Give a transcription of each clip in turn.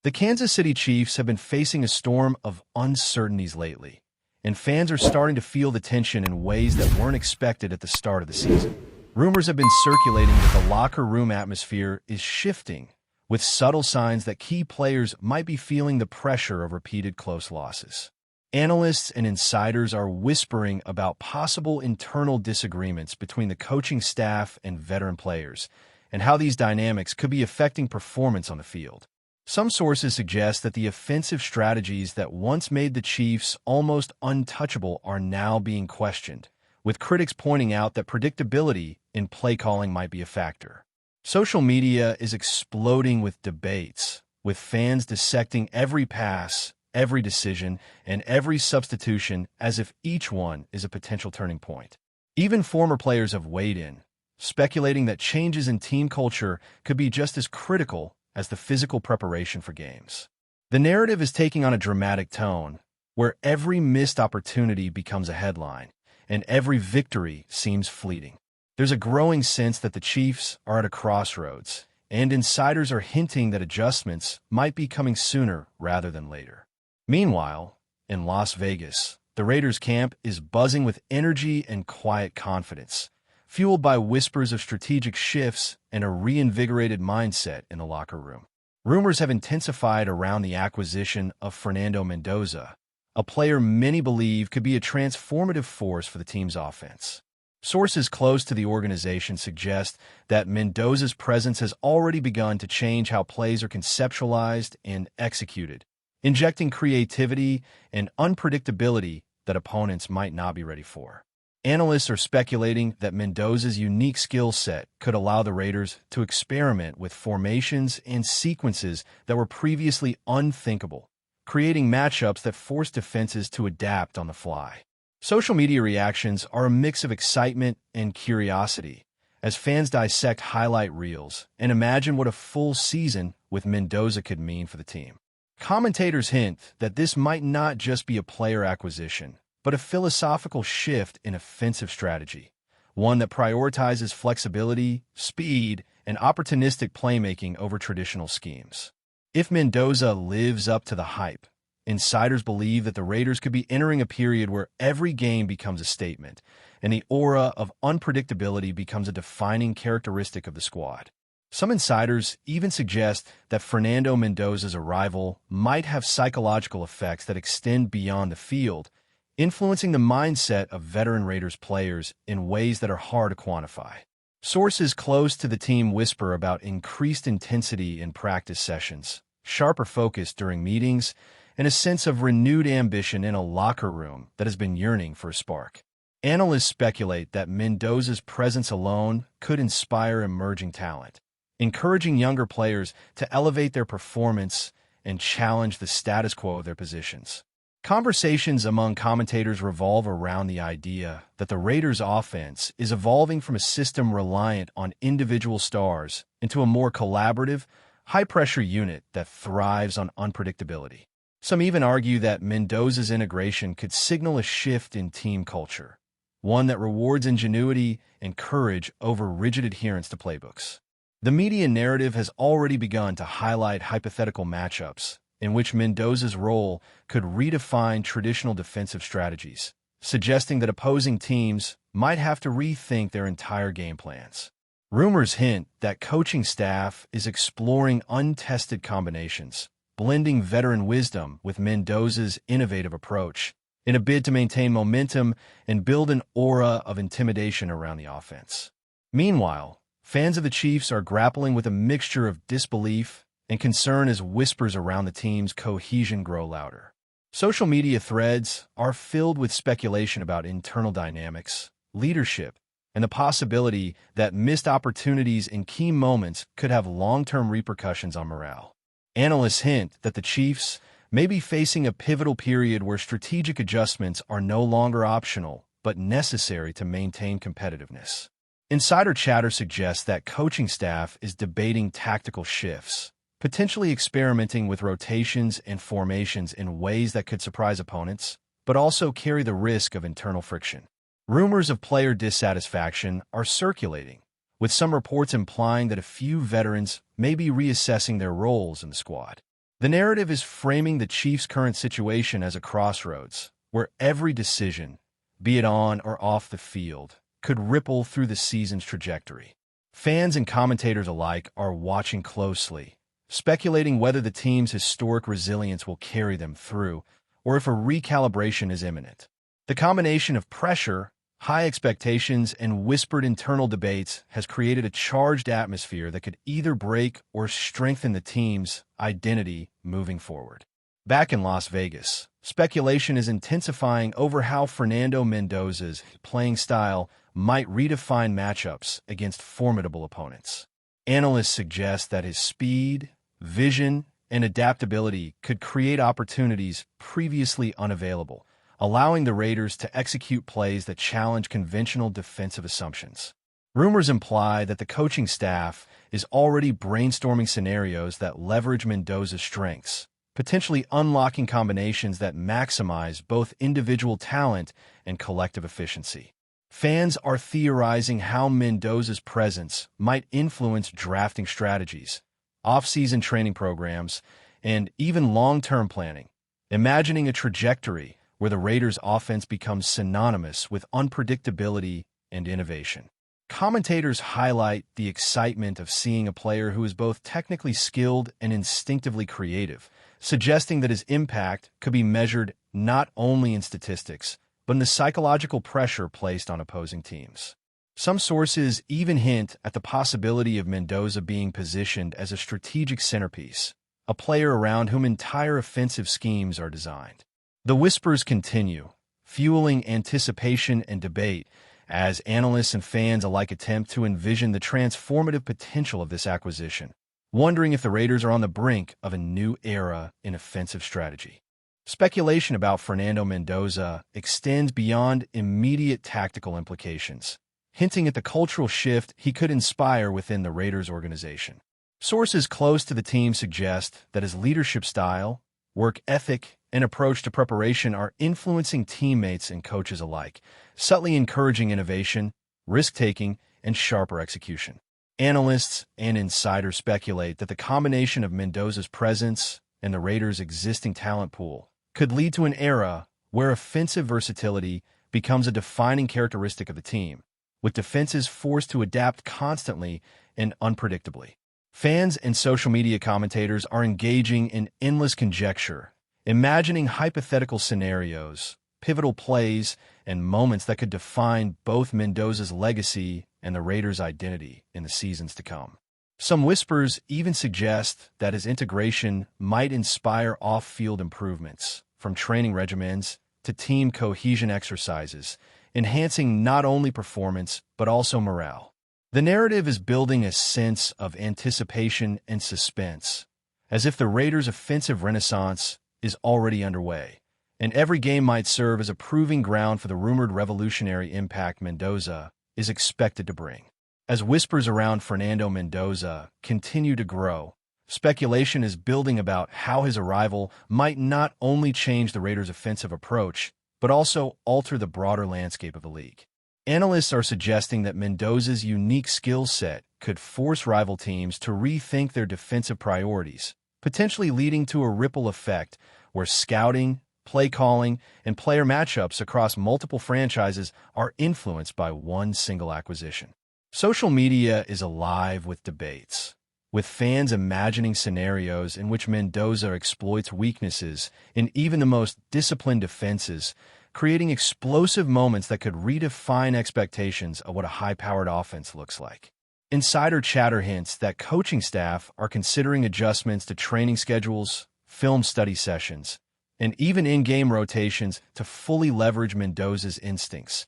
The Kansas City Chiefs have been facing a storm of uncertainties lately, and fans are starting to feel the tension in ways that weren't expected at the start of the season. Rumors have been circulating that the locker room atmosphere is shifting, with subtle signs that key players might be feeling the pressure of repeated close losses. Analysts and insiders are whispering about possible internal disagreements between the coaching staff and veteran players, and how these dynamics could be affecting performance on the field. Some sources suggest that the offensive strategies that once made the Chiefs almost untouchable are now being questioned, with critics pointing out that predictability in play calling might be a factor. Social media is exploding with debates, with fans dissecting every pass, every decision, and every substitution as if each one is a potential turning point. Even former players have weighed in, speculating that changes in team culture could be just as critical as the physical preparation for games. The narrative is taking on a dramatic tone, where every missed opportunity becomes a headline, and every victory seems fleeting. There's a growing sense that the Chiefs are at a crossroads, and insiders are hinting that adjustments might be coming sooner rather than later. Meanwhile, in Las Vegas, the Raiders camp is buzzing with energy and quiet confidence, fueled by whispers of strategic shifts and a reinvigorated mindset in the locker room. Rumors have intensified around the acquisition of Fernando Mendoza, a player many believe could be a transformative force for the team's offense. Sources close to the organization suggest that Mendoza's presence has already begun to change how plays are conceptualized and executed, injecting creativity and unpredictability that opponents might not be ready for. Analysts are speculating that Mendoza's unique skill set could allow the Raiders to experiment with formations and sequences that were previously unthinkable, creating matchups that force defenses to adapt on the fly. Social media reactions are a mix of excitement and curiosity, as fans dissect highlight reels and imagine what a full season with Mendoza could mean for the team. Commentators hint that this might not just be a player acquisition, but a philosophical shift in offensive strategy, one that prioritizes flexibility, speed, and opportunistic playmaking over traditional schemes. If Mendoza lives up to the hype, insiders believe that the Raiders could be entering a period where every game becomes a statement, and the aura of unpredictability becomes a defining characteristic of the squad. Some insiders even suggest that Fernando Mendoza's arrival might have psychological effects that extend beyond the field, influencing the mindset of veteran Raiders players in ways that are hard to quantify. Sources close to the team whisper about increased intensity in practice sessions, sharper focus during meetings, and a sense of renewed ambition in a locker room that has been yearning for a spark. Analysts speculate that Mendoza's presence alone could inspire emerging talent, encouraging younger players to elevate their performance and challenge the status quo of their positions. Conversations among commentators revolve around the idea that the Raiders' offense is evolving from a system reliant on individual stars into a more collaborative, high-pressure unit that thrives on unpredictability. Some even argue that Mendoza's integration could signal a shift in team culture, one that rewards ingenuity and courage over rigid adherence to playbooks. The media narrative has already begun to highlight hypothetical matchups in which Mendoza's role could redefine traditional defensive strategies, suggesting that opposing teams might have to rethink their entire game plans. Rumors hint that coaching staff is exploring untested combinations, blending veteran wisdom with Mendoza's innovative approach, in a bid to maintain momentum and build an aura of intimidation around the offense. Meanwhile, fans of the Chiefs are grappling with a mixture of disbelief and concern as whispers around the team's cohesion grow louder. Social media threads are filled with speculation about internal dynamics, leadership, and the possibility that missed opportunities in key moments could have long-term repercussions on morale. Analysts hint that the Chiefs may be facing a pivotal period where strategic adjustments are no longer optional but necessary to maintain competitiveness. Insider chatter suggests that coaching staff is debating tactical shifts, potentially experimenting with rotations and formations in ways that could surprise opponents, but also carry the risk of internal friction. Rumors of player dissatisfaction are circulating, with some reports implying that a few veterans may be reassessing their roles in the squad. The narrative is framing the Chiefs' current situation as a crossroads, where every decision, be it on or off the field, could ripple through the season's trajectory. Fans and commentators alike are watching closely, speculating whether the team's historic resilience will carry them through, or if a recalibration is imminent. The combination of pressure, high expectations, and whispered internal debates has created a charged atmosphere that could either break or strengthen the team's identity moving forward. Back in Las Vegas, speculation is intensifying over how Fernando Mendoza's playing style might redefine matchups against formidable opponents. Analysts suggest that his speed, vision, and adaptability could create opportunities previously unavailable, allowing the Raiders to execute plays that challenge conventional defensive assumptions. Rumors imply that the coaching staff is already brainstorming scenarios that leverage Mendoza's strengths, potentially unlocking combinations that maximize both individual talent and collective efficiency. Fans are theorizing how Mendoza's presence might influence drafting strategies, off-season training programs, and even long-term planning, imagining a trajectory where the Raiders' offense becomes synonymous with unpredictability and innovation. Commentators highlight the excitement of seeing a player who is both technically skilled and instinctively creative, suggesting that his impact could be measured not only in statistics, but in the psychological pressure placed on opposing teams. Some sources even hint at the possibility of Mendoza being positioned as a strategic centerpiece, a player around whom entire offensive schemes are designed. The whispers continue, fueling anticipation and debate as analysts and fans alike attempt to envision the transformative potential of this acquisition, wondering if the Raiders are on the brink of a new era in offensive strategy. Speculation about Fernando Mendoza extends beyond immediate tactical implications, hinting at the cultural shift he could inspire within the Raiders organization. Sources close to the team suggest that his leadership style, work ethic, and approach to preparation are influencing teammates and coaches alike, subtly encouraging innovation, risk-taking, and sharper execution. Analysts and insiders speculate that the combination of Mendoza's presence and the Raiders' existing talent pool could lead to an era where offensive versatility becomes a defining characteristic of the team, with defenses forced to adapt constantly and unpredictably. Fans and social media commentators are engaging in endless conjecture, imagining hypothetical scenarios, pivotal plays, and moments that could define both Mendoza's legacy and the Raiders' identity in the seasons to come. Some whispers even suggest that his integration might inspire off-field improvements, from training regimens to team cohesion exercises, enhancing not only performance but also morale. The narrative is building a sense of anticipation and suspense, as if the Raiders' offensive renaissance is already underway, and every game might serve as a proving ground for the rumored revolutionary impact Mendoza is expected to bring. As whispers around Fernando Mendoza continue to grow, speculation is building about how his arrival might not only change the Raiders' offensive approach, but also alter the broader landscape of the league. Analysts are suggesting that Mendoza's unique skill set could force rival teams to rethink their defensive priorities, potentially leading to a ripple effect where scouting, play calling, and player matchups across multiple franchises are influenced by one single acquisition. Social media is alive with debates, with fans imagining scenarios in which Mendoza exploits weaknesses in even the most disciplined defenses, creating explosive moments that could redefine expectations of what a high-powered offense looks like. Insider chatter hints that coaching staff are considering adjustments to training schedules, film study sessions, and even in-game rotations to fully leverage Mendoza's instincts,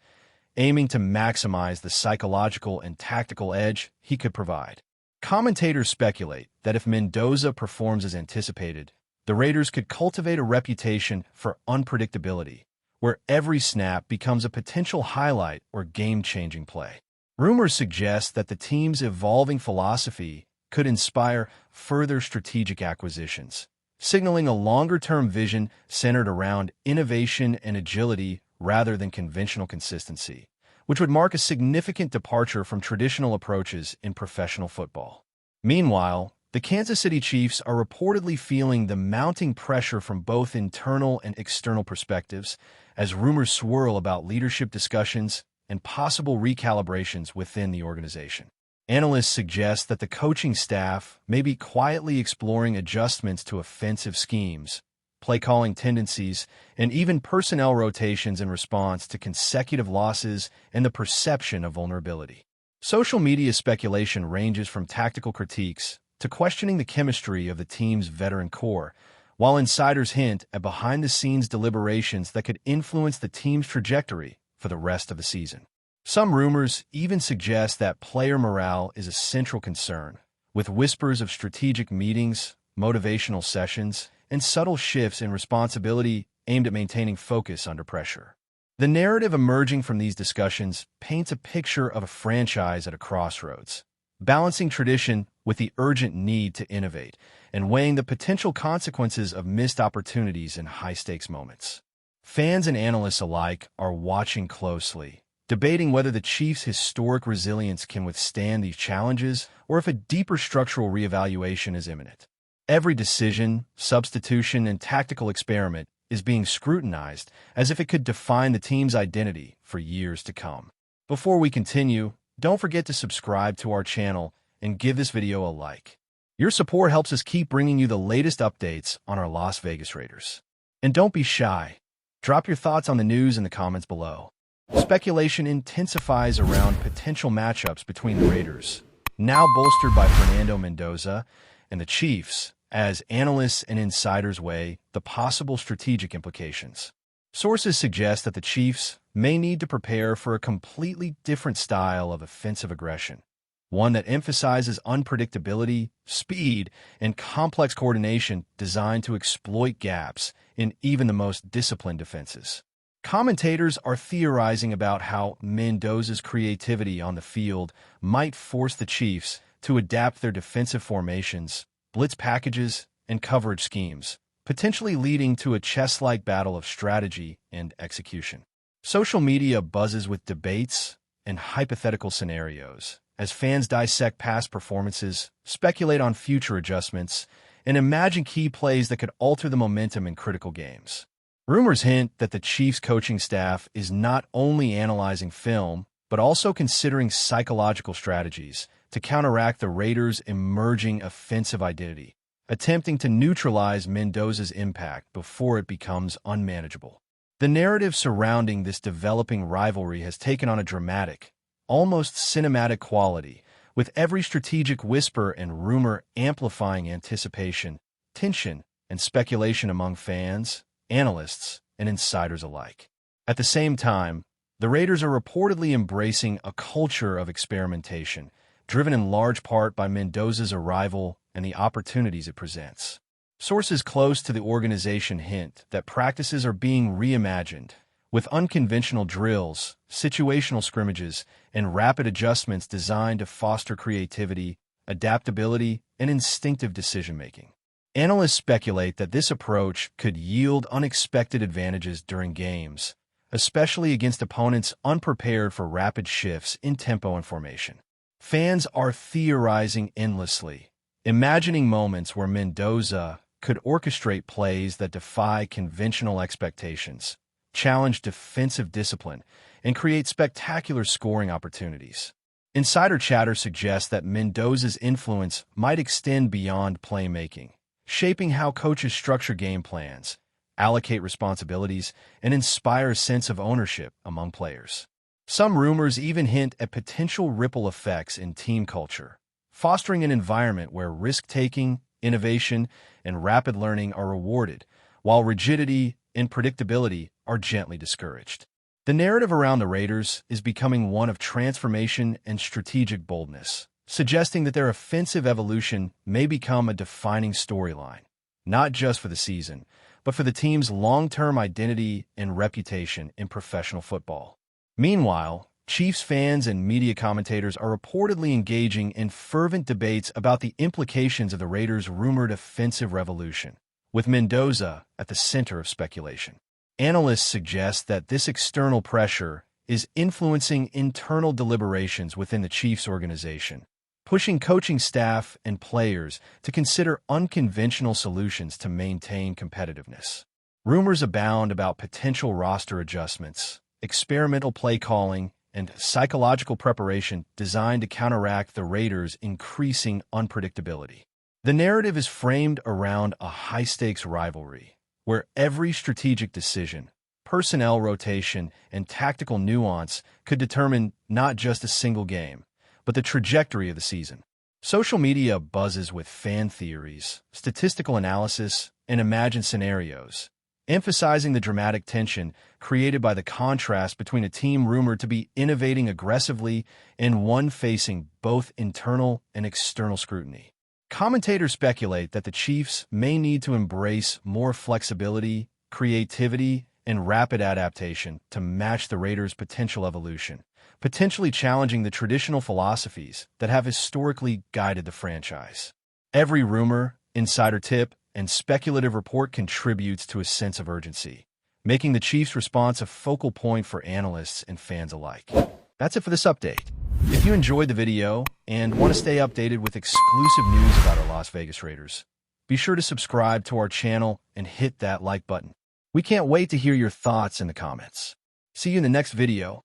aiming to maximize the psychological and tactical edge he could provide. Commentators speculate that if Mendoza performs as anticipated, the Raiders could cultivate a reputation for unpredictability, where every snap becomes a potential highlight or game-changing play. Rumors suggest that the team's evolving philosophy could inspire further strategic acquisitions, signaling a longer-term vision centered around innovation and agility rather than conventional consistency, which would mark a significant departure from traditional approaches in professional football. Meanwhile, The Kansas City Chiefs are reportedly feeling the mounting pressure from both internal and external perspectives as rumors swirl about leadership discussions and possible recalibrations within the organization. Analysts suggest that the coaching staff may be quietly exploring adjustments to offensive schemes, play-calling tendencies, and even personnel rotations in response to consecutive losses and the perception of vulnerability. Social media speculation ranges from tactical critiques to questioning the chemistry of the team's veteran core, while insiders hint at behind-the-scenes deliberations that could influence the team's trajectory for the rest of the season. Some rumors even suggest that player morale is a central concern, with whispers of strategic meetings, motivational sessions, and subtle shifts in responsibility aimed at maintaining focus under pressure. The narrative emerging from these discussions paints a picture of a franchise at a crossroads, balancing tradition with the urgent need to innovate and weighing the potential consequences of missed opportunities in high-stakes moments. Fans and analysts alike are watching closely, debating whether the Chiefs' historic resilience can withstand these challenges or if a deeper structural reevaluation is imminent. Every decision, substitution, and tactical experiment is being scrutinized as if it could define the team's identity for years to come. Before we continue, don't forget to subscribe to our channel and give this video a like. Your support helps us keep bringing you the latest updates on our Las Vegas Raiders. And don't be shy. Drop your thoughts on the news in the comments below. Speculation intensifies around potential matchups between the Raiders, now bolstered by Fernando Mendoza, and the Chiefs, as analysts and insiders weigh the possible strategic implications. Sources suggest that the Chiefs may need to prepare for a completely different style of offensive aggression, one that emphasizes unpredictability, speed, and complex coordination designed to exploit gaps in even the most disciplined defenses. Commentators are theorizing about how Mendoza's creativity on the field might force the Chiefs to adapt their defensive formations, blitz packages, and coverage schemes, potentially leading to a chess-like battle of strategy and execution. Social media buzzes with debates and hypothetical scenarios as fans dissect past performances, speculate on future adjustments, and imagine key plays that could alter the momentum in critical games. Rumors hint that the Chiefs' coaching staff is not only analyzing film, but also considering psychological strategies to counteract the Raiders' emerging offensive identity, attempting to neutralize Mendoza's impact before it becomes unmanageable. The narrative surrounding this developing rivalry has taken on a dramatic, almost cinematic quality, with every strategic whisper and rumor amplifying anticipation, tension, and speculation among fans, analysts, and insiders alike. At the same time, the Raiders are reportedly embracing a culture of experimentation, driven in large part by Mendoza's arrival and the opportunities it presents. Sources close to the organization hint that practices are being reimagined, with unconventional drills, situational scrimmages, and rapid adjustments designed to foster creativity, adaptability, and instinctive decision-making. Analysts speculate that this approach could yield unexpected advantages during games, especially against opponents unprepared for rapid shifts in tempo and formation. Fans are theorizing endlessly, imagining moments where Mendoza could orchestrate plays that defy conventional expectations, challenge defensive discipline, and create spectacular scoring opportunities. Insider chatter suggests that Mendoza's influence might extend beyond playmaking, shaping how coaches structure game plans, allocate responsibilities, and inspire a sense of ownership among players. Some rumors even hint at potential ripple effects in team culture, fostering an environment where risk-taking, innovation, and rapid learning are rewarded, while rigidity and predictability are gently discouraged. The narrative around the Raiders is becoming one of transformation and strategic boldness, suggesting that their offensive evolution may become a defining storyline, not just for the season, but for the team's long-term identity and reputation in professional football. Meanwhile, Chiefs fans and media commentators are reportedly engaging in fervent debates about the implications of the Raiders' rumored offensive revolution, with Mendoza at the center of speculation. Analysts suggest that this external pressure is influencing internal deliberations within the Chiefs organization, pushing coaching staff and players to consider unconventional solutions to maintain competitiveness. Rumors abound about potential roster adjustments, experimental play calling, and psychological preparation designed to counteract the Raiders' increasing unpredictability. The narrative is framed around a high-stakes rivalry, where every strategic decision, personnel rotation, and tactical nuance could determine not just a single game, but the trajectory of the season. Social media buzzes with fan theories, statistical analysis, and imagined scenarios, emphasizing the dramatic tension created by the contrast between a team rumored to be innovating aggressively and one facing both internal and external scrutiny. Commentators speculate that the Chiefs may need to embrace more flexibility, creativity, and rapid adaptation to match the Raiders' potential evolution, potentially challenging the traditional philosophies that have historically guided the franchise. Every rumor, insider tip, and speculative report contributes to a sense of urgency, making the Chiefs' response a focal point for analysts and fans alike. That's it for this update. If you enjoyed the video and want to stay updated with exclusive news about our Las Vegas Raiders, be sure to subscribe to our channel and hit that like button. We can't wait to hear your thoughts in the comments. See you in the next video.